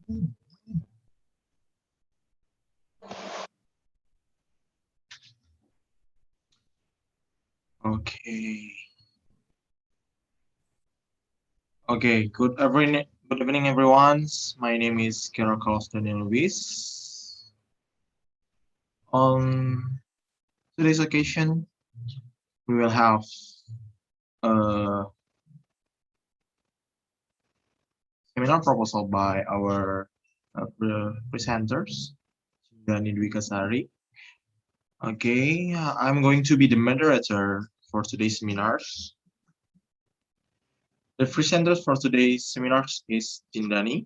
Okay. Okay. Good evening, everyone. My name is Gerald and Lubis. On today's occasion, we will have a seminar proposal by our presenters, Cindani Dwikasari. Okay, I'm going to be the moderator for today's seminars. The presenter for today's seminars is Cindani.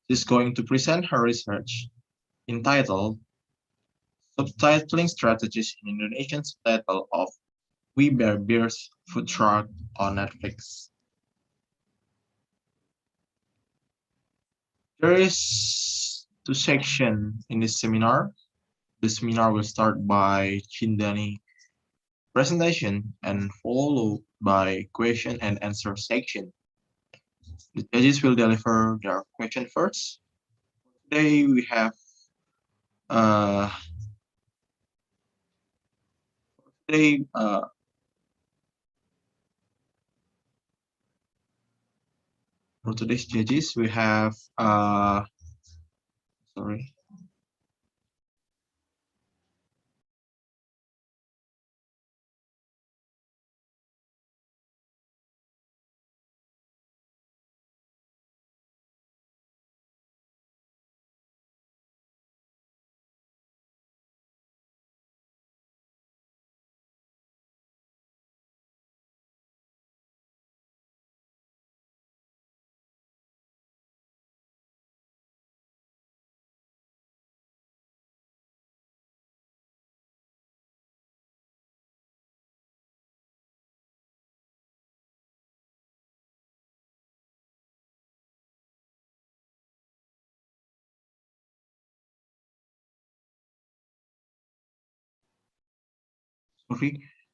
She's going to present her research entitled Subtitling Strategies in Indonesian Subtitle of We Bear Bears Food Truck on Netflix. There is two sections in this seminar. The seminar will start by Cindani presentation and followed by question and answer section. The judges will deliver their question first. Today we have uh, today for today's judges we have sorry.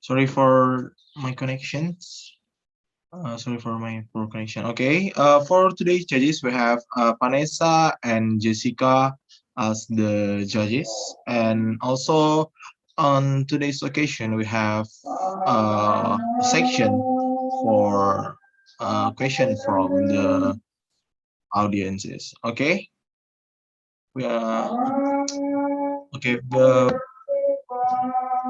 Sorry for my connections. Sorry for my poor connection. Okay. For today's judges, we have Vanessa and Jessica as the judges, and also on today's occasion, we have a section for question from the audiences. Okay. We okay.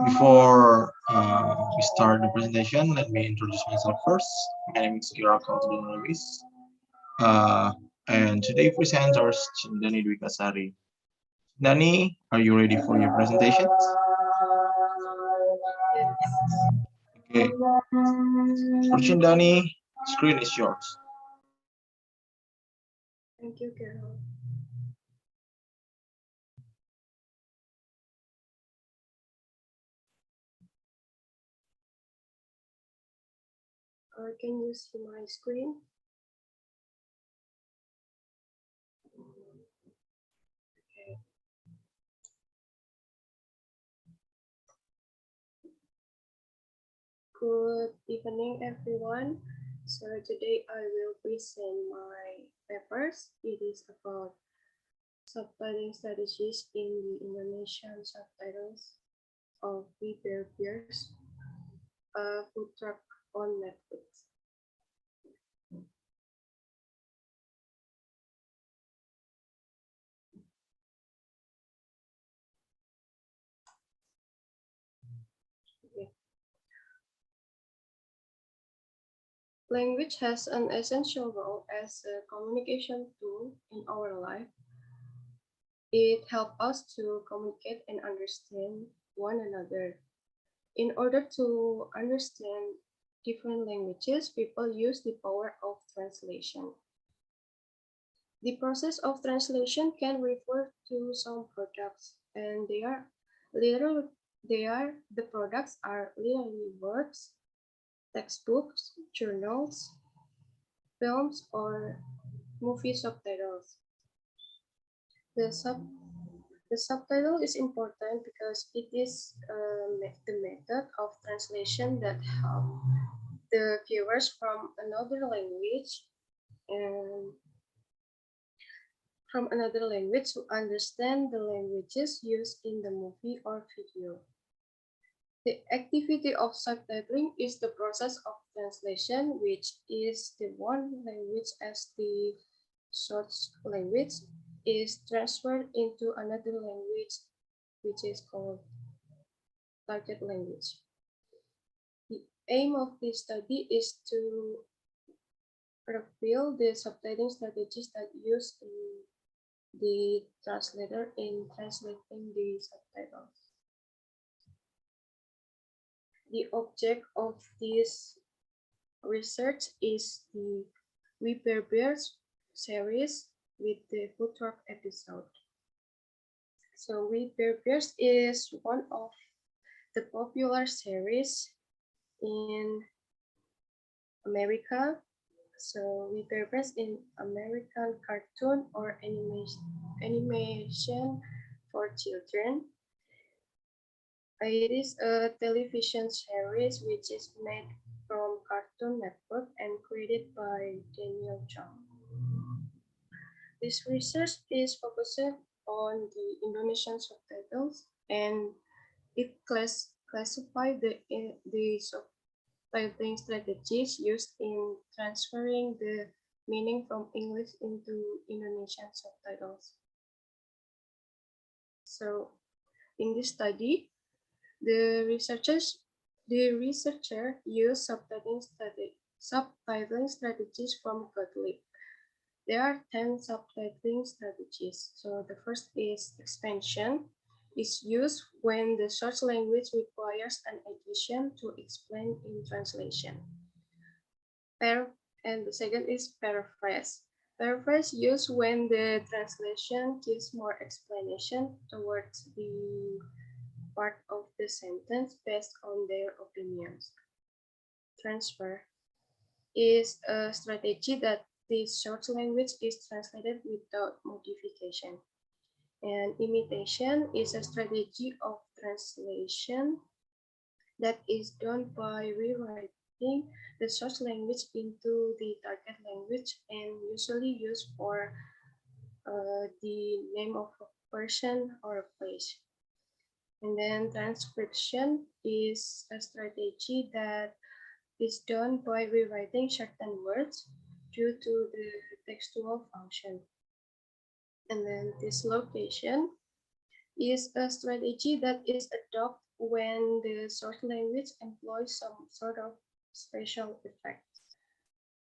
Before we start the presentation, let me introduce myself first. My name is Gerald Lubis. And today presenters Cindani Dwikasari. Cindani, are you ready for your presentation? Okay. For Cindani, screen is yours. Thank you, Gerald. Can you see my screen? Okay. Good evening, everyone. So today I will present my papers. It is about subtitling strategies in the Indonesian subtitles of We Bear Bears, a food truck on Netflix. Okay. Language has an essential role as a communication tool in our life. It helps us to communicate and understand one another. In order to understand different languages, people use the power of translation. The process of translation can refer to some products, and the products are literally works, textbooks, journals, films, or movie subtitles. The subtitle is important because it is the method of translation that help the viewers from another language and from another language to understand the languages used in the movie or video. The activity of subtitling is the process of translation, which is the one language as the source language is transferred into another language, which is called target language. The aim of this study is to reveal the subtitling strategies that use in the translator in translating the subtitles. The object of this research is the We Bear Bears series with the footwork episode. So We Bear Bears is one of the popular series in America. So We Bear Bears in American cartoon or animation for children. It is a television series which is made from Cartoon Network and created by Daniel Chang. This research is focused on the Indonesian subtitles and it classifies the subtitling strategies used in transferring the meaning from English into Indonesian subtitles. So in this study, the researcher used subtitling strategies from Catholic. There are 10 subtitling strategies. So the first is expansion. It's used when the source language requires an addition to explain in translation. And the second is paraphrase. Paraphrase used when the translation gives more explanation towards the part of the sentence based on their opinions. Transfer is a strategy that the source language is translated without modification. And imitation is a strategy of translation that is done by rewriting the source language into the target language and usually used for the name of a person or a place. And then transcription is a strategy that is done by rewriting certain words due to the textual function. And then dislocation is a strategy that is adopted when the source language employs some sort of special effect.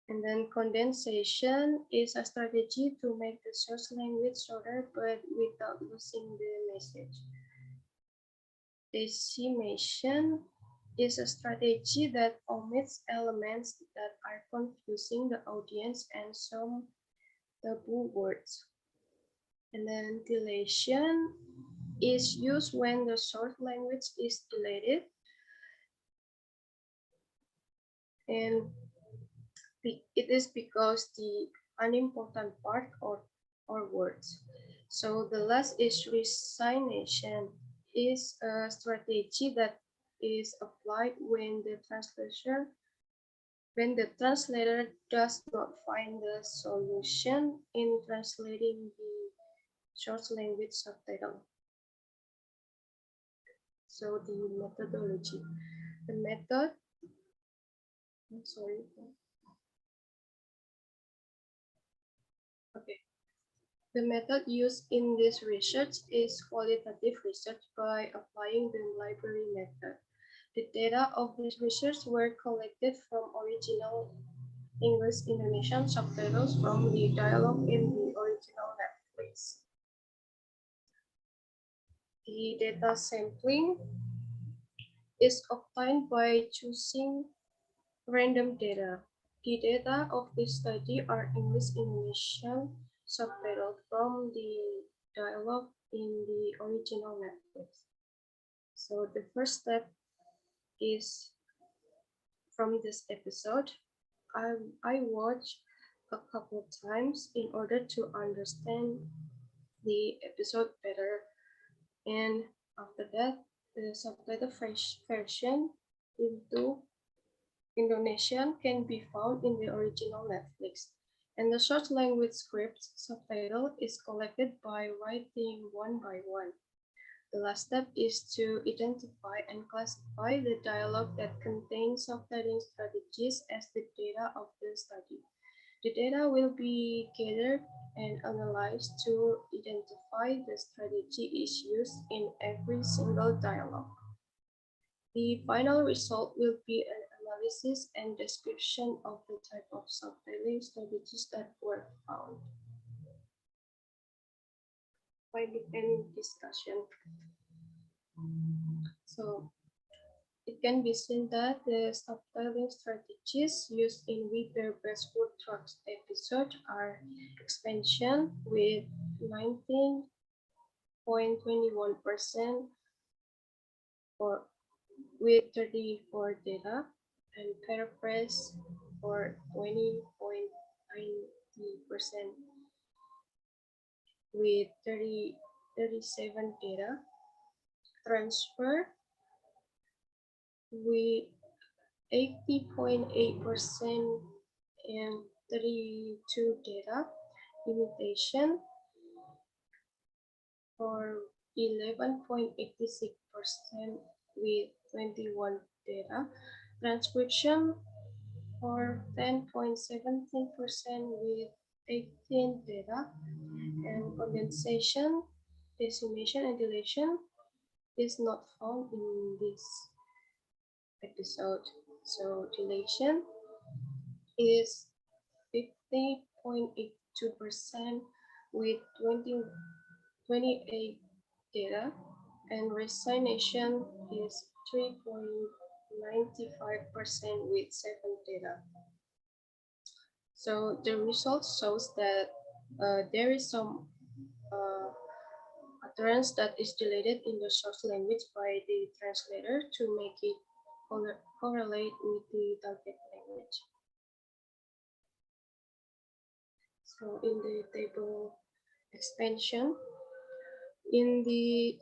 And then condensation is a strategy to make the source language shorter but without losing the message. Decimation is a strategy that omits elements that are confusing the audience and some taboo words. And then deletion is used when the source language is deleted and it is because the unimportant part or words. So the last is resignation is a strategy that is applied when the translator does not find the solution in translating the source language subtitle. So the methodology. The method, I'm sorry. Okay. The method used in this research is qualitative research by applying the library method. The data of this research were collected from original English Indonesian subtitles from the dialogue in the original Netflix. The data sampling is obtained by choosing random data. The data of this study are English Indonesian subtitled from the dialogue in the original Netflix. So the first step is from this episode. I watched a couple times in order to understand the episode better. And after that, the subtitle version into Indonesian can be found in the original Netflix. And the short language script subtitle is collected by writing one by one. The last step is to identify and classify the dialogue that contains subtitling strategies as the data of the study. The data will be gathered and analyzed to identify the strategy issues in every single dialogue. The final result will be an analysis and description of the type of subtitling strategies that were found. Finding and discussion. So it can be seen that the subtitling strategies used in Wither Best Food Trucks episode are expansion with 19.21% for with 34 data and paraphrase for 20.90% with 37 data, transfer with 80.8% and 32 data, imitation for 11.86% with 21 data, transcription for 10.17% with 18 data, and condensation, decimation, and deletion is not found in this episode. So deletion is 50.82% with 28 data, and resignation is 3.95% with 7 data. So the result shows that there is some utterance that is deleted in the source language by the translator to make it correlate with the target language. So in the table expansion, in the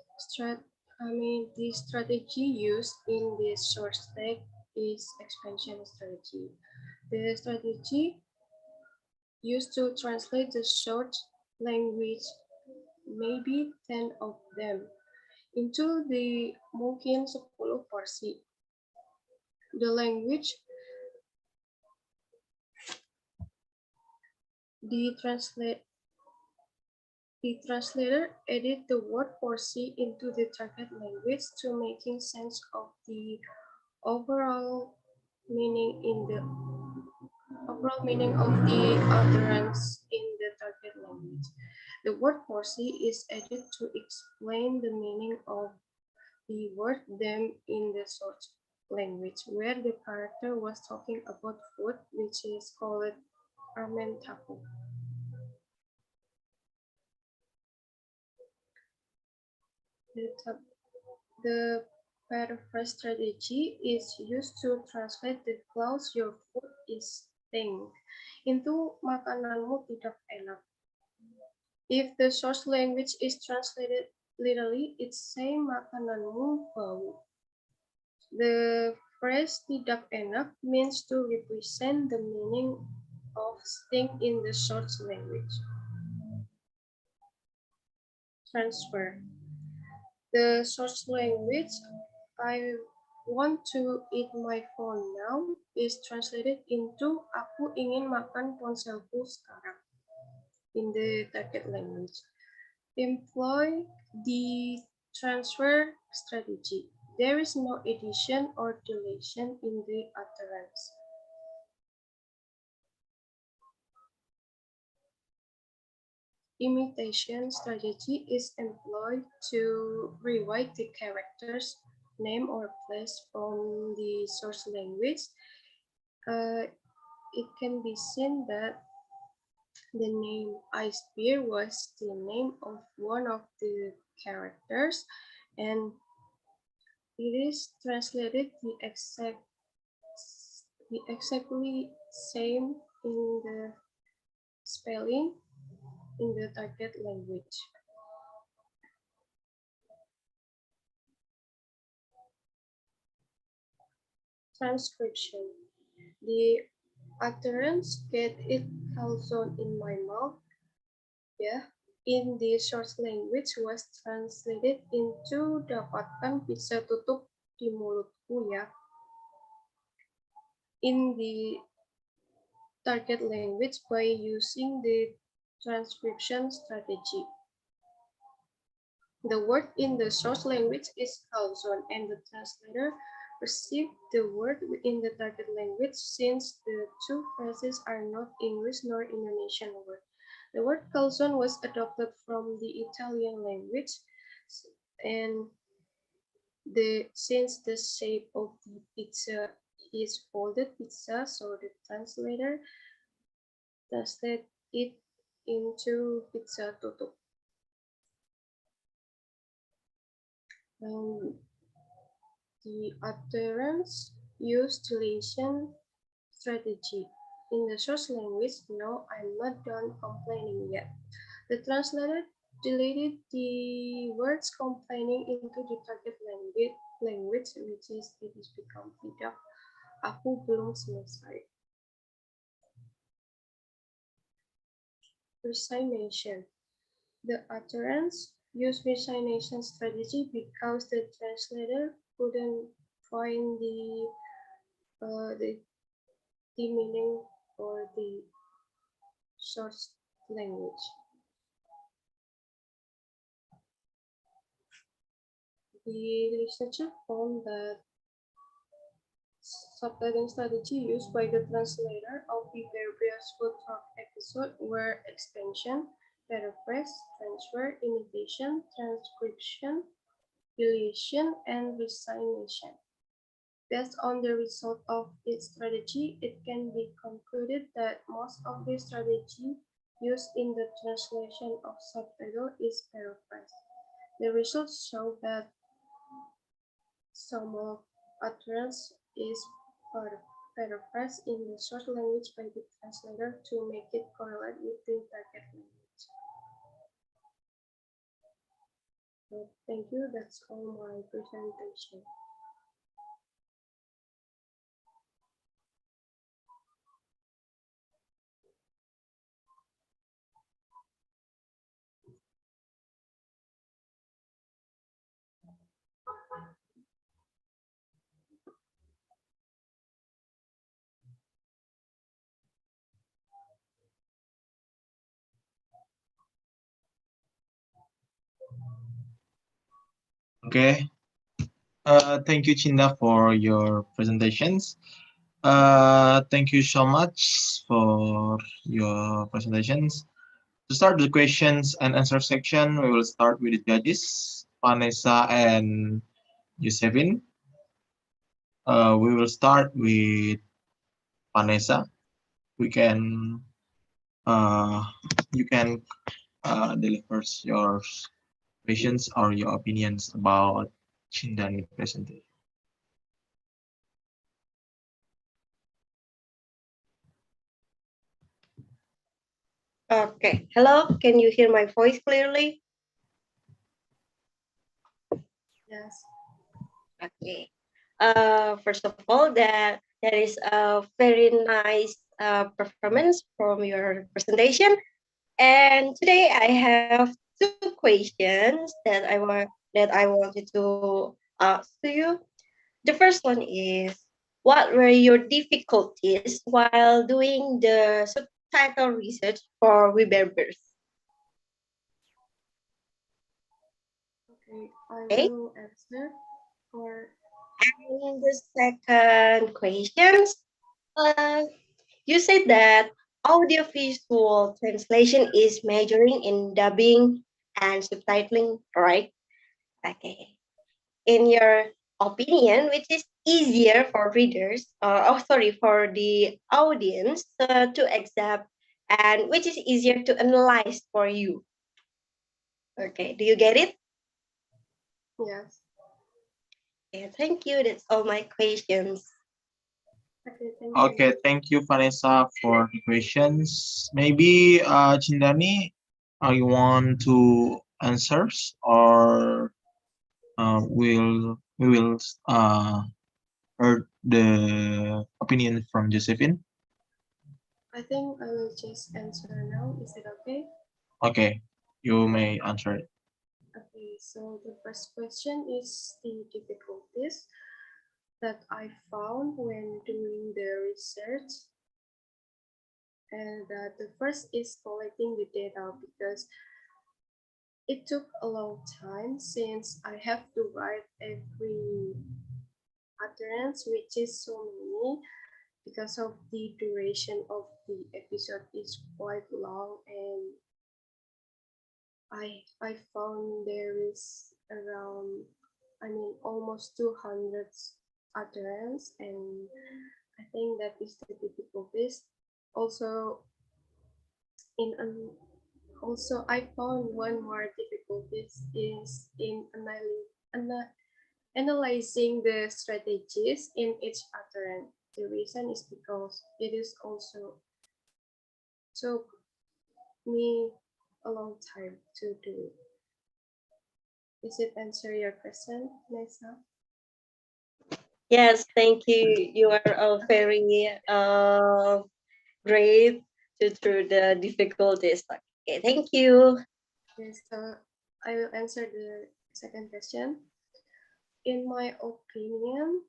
strategy used in this source tag is expansion strategy. The strategy used to translate the short language, maybe 10 of them, into the mungkin 10 porsi. The language the translator edit the word porsi into the target language to making sense of the overall meaning of the utterance in the target language. The word porsi is added to explain the meaning of the word them in the source language, where the character was talking about food, which is called ramen taku. The paraphrase strategy is used to translate the clause "your food is stink" into "makananmu tidak enak." If the source language is translated literally, it's saying "makananmu bau." The phrase "tidak enak" means to represent the meaning of stink in the source language. Transfer. The source language "I want to eat my phone now" is translated into "aku ingin makan ponselku sekarang" in the target language. Employ the transfer strategy. There is no addition or deletion in the utterance. Imitation strategy is employed to rewrite the character's name or place from the source language. It can be seen that the name Ice Bear was the name of one of the characters, and it is translated the exactly same in the spelling in the target language. Transcription. The utterance get it calzone in my mouth. Yeah. In the short language was translated into dapatkan pizza tutup di mulutku ya. In the target language by using the transcription strategy. The word in the source language is calzone, and the translator received the word in the target language since the two phrases are not English nor Indonesian words. The word calzone was adopted from the Italian language, and since the shape of the pizza is folded pizza, so the translator translated it into pizza tutup. The utterance used deletion strategy. In the source language, no, I'm not done complaining yet. The translator deleted the words complaining into the target language which is it is become tidak. Aku belum selesai. Resignation. The utterance used resignation strategy because the translator couldn't find the meaning for the source language. The researcher found that subletting strategy used by the translator of the various food talk episode were expansion, paraphrase, transfer, imitation, transcription, deletion, and resignation. Based on the result of its strategy, it can be concluded that most of the strategy used in the translation of subtitle is paraphrase. The results show that some of utterance is paraphrased in the source language by the translator to make it correlate with the target language. So thank you. That's all my presentation. Okay. Thank you, Chinda, for your presentations. Thank you so much for your presentations. To start the questions and answer section, we will start with the judges, Vanessa and Josephine. We will start with Vanessa. We can, you can deliver your questions or your opinions about Cindani presentation. Okay. Hello, can you hear my voice clearly? Yes. Okay. First of all, that is a very nice performance from your presentation. And today I have two questions that I wanted to ask to you. The first one is, what were your difficulties while doing the subtitle research for Weberbers? Okay, I Okay. will answer for. And the second question, uh, you said that audiovisual translation is majoring in dubbing and subtitling, right? Okay. In your opinion, which is easier for readers, for the audience to accept, and which is easier to analyze for you? Okay, do you get it? Yes. Yeah, thank you. That's all my questions. Okay, thank Okay, you. thank you, Vanessa, for the questions. Maybe, Cindani, you want to answer, or we will heard the opinion from Josephine? I think I will just answer now. Is it okay? Okay, you may answer it. Okay, so the first question is the difficulties that I found when doing the research. And the first is collecting the data because it took a long time since I have to write every utterance, which is so many, because of the duration of the episode is quite long, and I found there is around, I mean, almost 200 utterance, and I think that is the difficulties. Also, in an also I found one more difficulties is in analyzing the strategies in each utterance. The reason is because it is also took me a long time to do it. Does it answer your question, Nessa? Yes, thank you. You are very great to through the difficulties. Okay, thank you. Yes, I will answer the second question. In my opinion,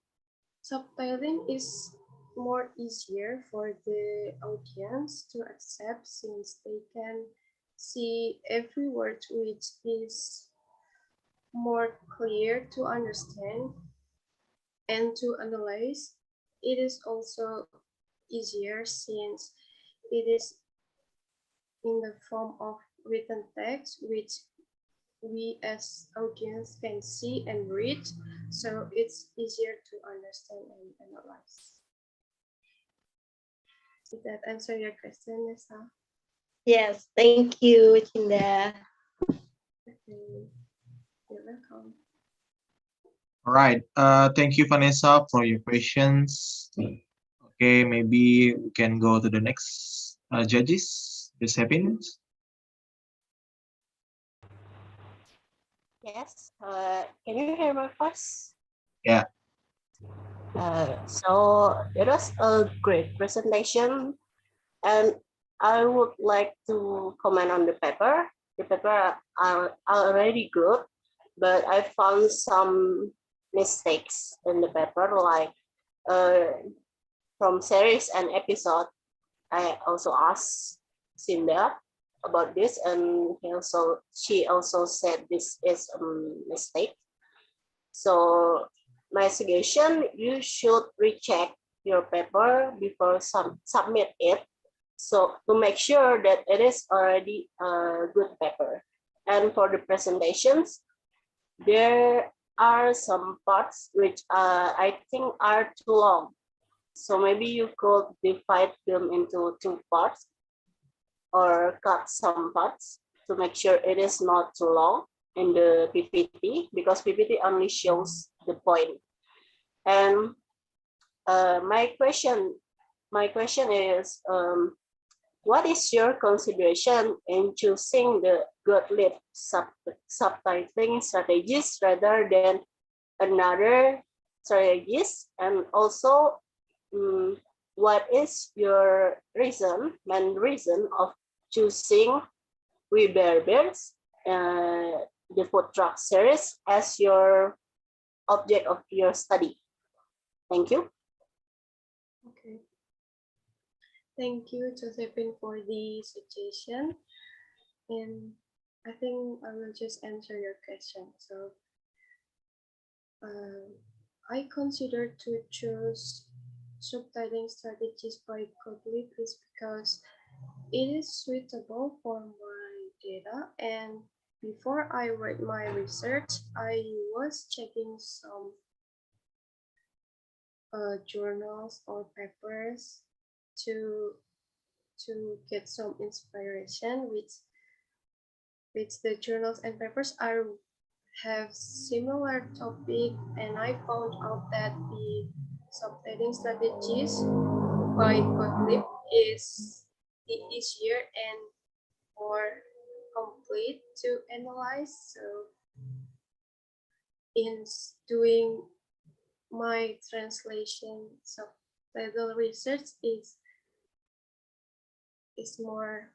subtitling is more easier for the audience to accept since they can see every word which is more clear to understand and to analyze. It is also easier since it is in the form of written text which we as audience can see and read, so it's easier to understand and analyze. Did that answer your question, Nessa? Yes, thank you, Cinda. Okay, you're welcome. All right. Thank you, Vanessa, for your questions. Okay, maybe we can go to the next judges. This happens. Yes. Can you hear my voice? Yeah. So it was a great presentation, and I would like to comment on the paper. The paper are already good, but I found some mistakes in the paper, like uh, from series and episode. I also asked Cinda about this, and she also said this is a mistake. So my suggestion, you should recheck your paper before submit it. So to make sure that it is already a good paper. And for the presentations, there are some parts which I think are too long. So maybe you could divide them into two parts or cut some parts to make sure it is not too long in the PPT, because PPT only shows the point. And my question is, what is your consideration in choosing the good lead subtitling strategies rather than another strategies? And also, what is your main reason of choosing We Bear Bears, the food truck series, as your object of your study? Thank you. Okay. Thank you, Josephine, for the suggestion. And I think I will just answer your question. So I consider to choose subtitling strategies by Kotlib is because it is suitable for my data, and before I write my research, I was checking some journals or papers to get some inspiration which the journals and papers are have similar topic, and I found out that the subtitling strategies by Kotlib is the easier and more complete to analyze. So in doing my translation subtitle research is is more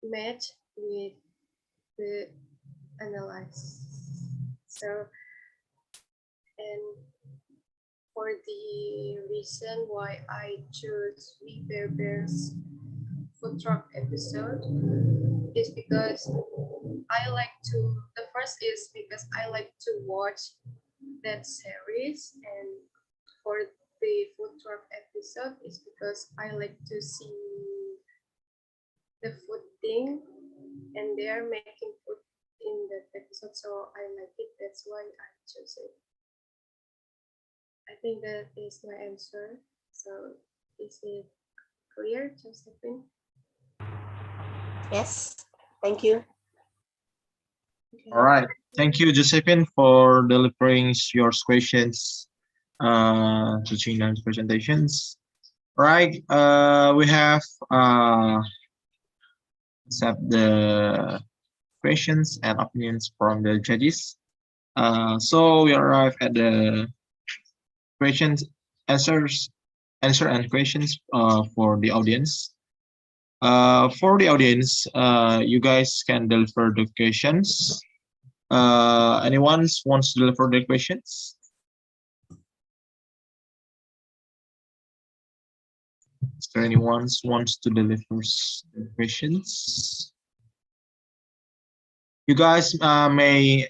matched with the analyze. So, and for the reason why I choose We Bear Bears food truck episode is because I like to, the first is because I like to watch that series, and for the food truck episode is because I like to see the food thing, and they are making food in that episode, so I like it. That's why I chose it. I think that is my answer. So is it clear, Josephine? Yes, thank you. Okay. All right. Thank you, Josephine, for delivering your questions to Chindan's presentations. Right. We have accept the questions and opinions from the judges. So we arrive at the questions, answers, answer and questions for the audience. For the audience, you guys can deliver the questions. Anyone wants to deliver the questions? Is there anyone wants to deliver the questions? You guys may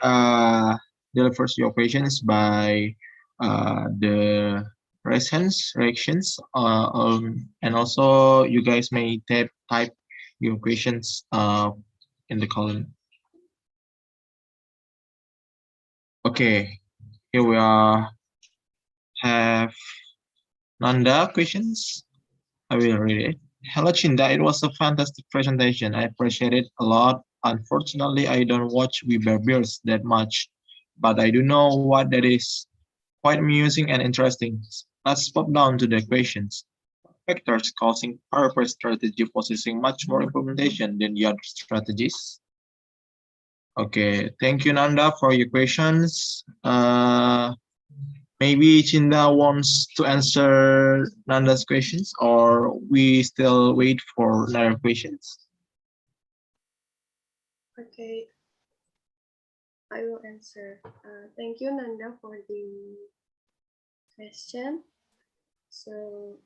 deliver your questions by the reactions, and also you guys may type your questions in the column. Okay, here we are. Have Nanda questions? I will read it. Hello, Chinda. It was a fantastic presentation. I appreciate it a lot. Unfortunately, I don't watch We Bear Bears that much, but I do know what that is. Quite amusing and interesting. Let's pop down to the questions. Factors causing purpose strategy possessing much more implementation than the other strategies. Okay, thank you, Nanda, for your questions. Maybe Chinda wants to answer Nanda's questions, or we still wait for another questions. Okay, I will answer. Thank you, Nanda, for the question. So,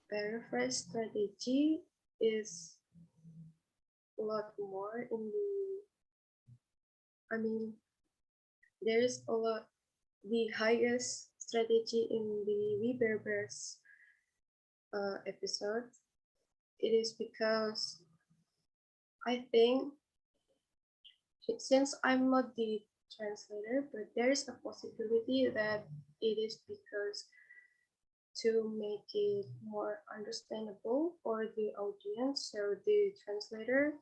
paraphrase strategy is a lot more in the, I mean, there is a lot, the highest strategy in the We Bear Bears episode. It is because I think, since I'm not the translator, but there is a possibility that it is because to make it more understandable for the audience, so the translator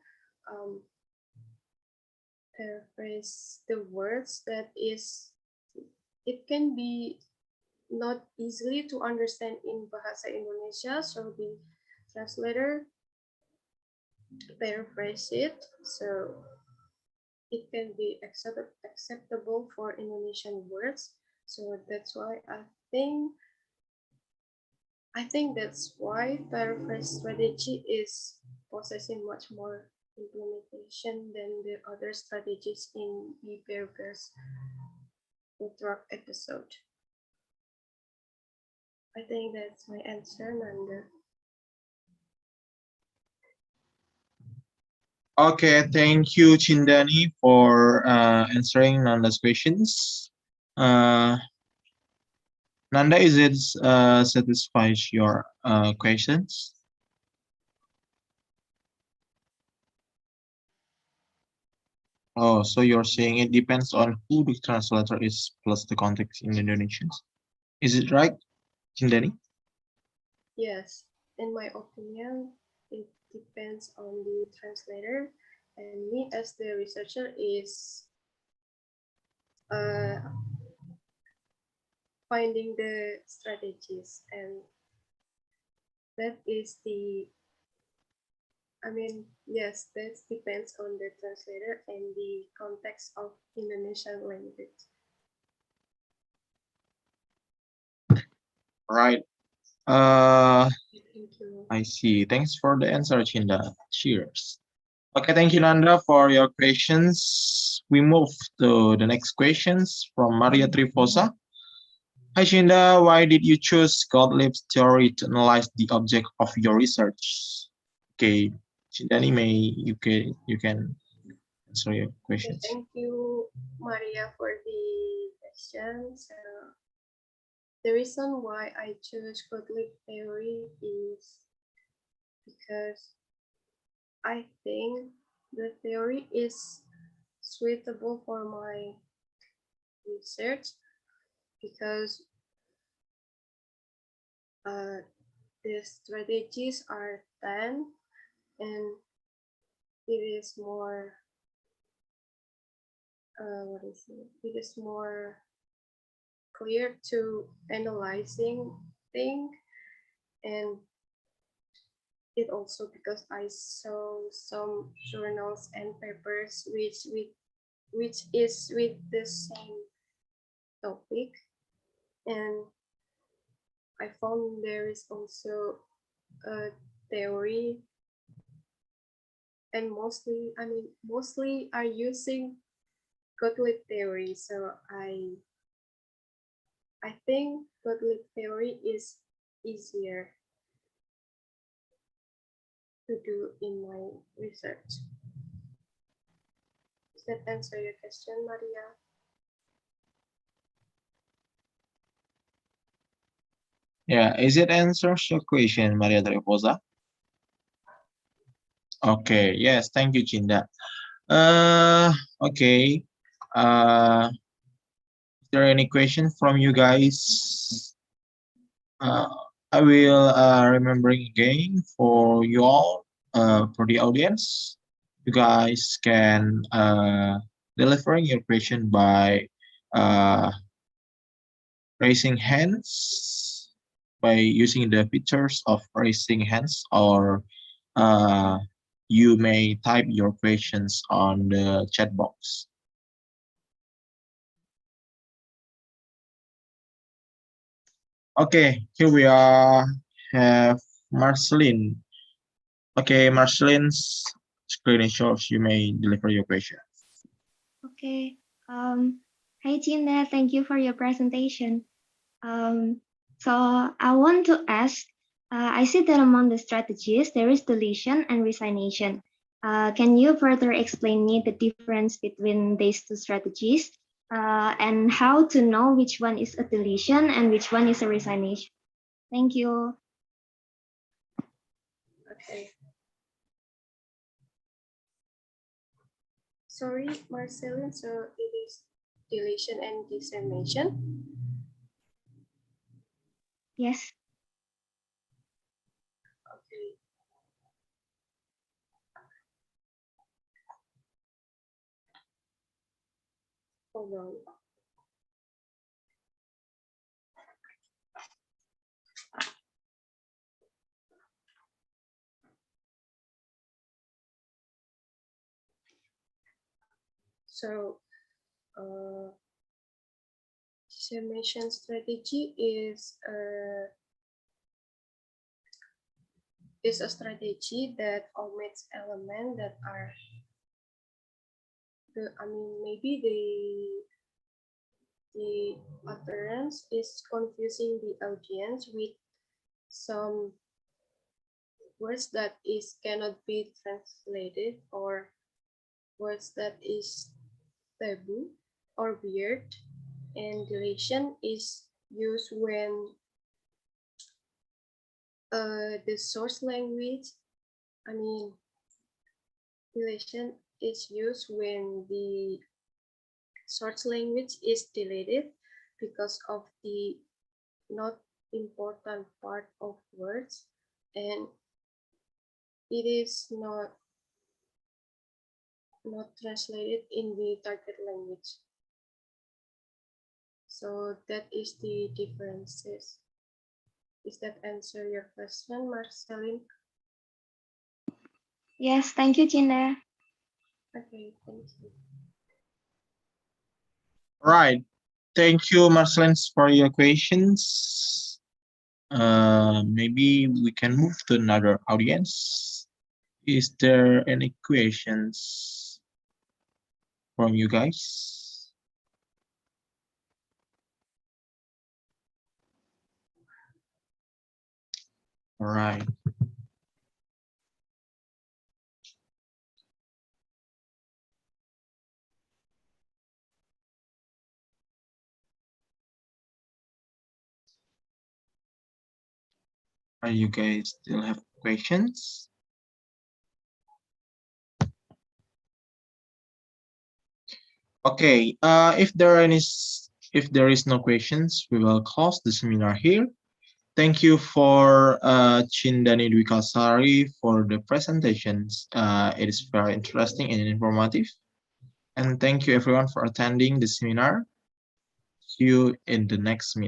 paraphrase the words that is, it can be not easily to understand in Bahasa Indonesia, so the translator paraphrase it so it can be acceptable for Indonesian words. So that's why I think that's why paraphrase strategy is possessing much more implementation than the other strategies in the Bear's Ultra episode. I think that's my answer, Nanda. Okay, thank you, Cindani, for answering Nanda's questions. Nanda, is it satisfies your questions? Oh, so you're saying it depends on who the translator is plus the context in Indonesian. Is it right, Cindani? Yes, in my opinion, it depends on the translator, and me as the researcher is finding the strategies, and that is the, I mean, yes, that depends on the translator and the context of Indonesian language. Right. Uh, Thank you. I see. Thanks for the answer, Chinda. Cheers. Okay, thank you, Nanda, for your questions. We move to the next questions from Maria Trifosa. Hi, Chinda. Why did you choose Gottlieb's theory to analyze the object of your research? Okay, Cindani, you can answer your Okay, questions. thank you, Maria, for the question. So the reason why I choose Gottlieb theory is because I think the theory is suitable for my research because the strategies are 10 and it is more what is it? It is more clear to analyzing things, and it also because I saw some journals and papers which is with the same topic, and I found there is also a theory, and mostly are using Gottlieb theory. So I think Gottlieb theory is easier to do in my research. Does that answer your question, Maria? Yeah, is it answers your question, Maria Trifosa? Okay, yes, thank you, Cinda. Okay. Is there any question from you guys? Uh, I will remembering again for you all, for the audience. You guys can delivering your question by uh, raising hands, by using the features of raising hands, or uh, you may type your questions on the chat box. Okay, here we are. Have Marceline. Okay, Marceline's screen shows. You may deliver your question. Okay. Hi, Tina. Thank you for your presentation. So I want to ask, I see that among the strategies, there is deletion and resignation. Can you further explain me the difference between these two strategies and how to know which one is a deletion and which one is a resignation? Thank you. Okay. Sorry, Marceline. So it is deletion and dissemination. Yes. Okay. Hold on. So dissemination strategy is a strategy that omits elements that are maybe the utterance is confusing the audience with some words that is cannot be translated, or words that is taboo or weird, and deletion is used when the source language, I mean, deletion is used when the source language is deleted because of the not important part of words, and it is not translated in the target language. So that is the differences. Does that answer your question, Marceline? Yes, thank you, Tina. Okay, thank you. Right. Thank you, Marceline, for your questions. Maybe we can move to another audience. Is there any questions from you guys? All right. Are you guys still have questions? Okay. If there is no questions, we will close the seminar here. Thank you for Cindani Dwikasari for the presentations. It is very interesting and informative. And thank you everyone for attending the seminar. See you in the next meeting.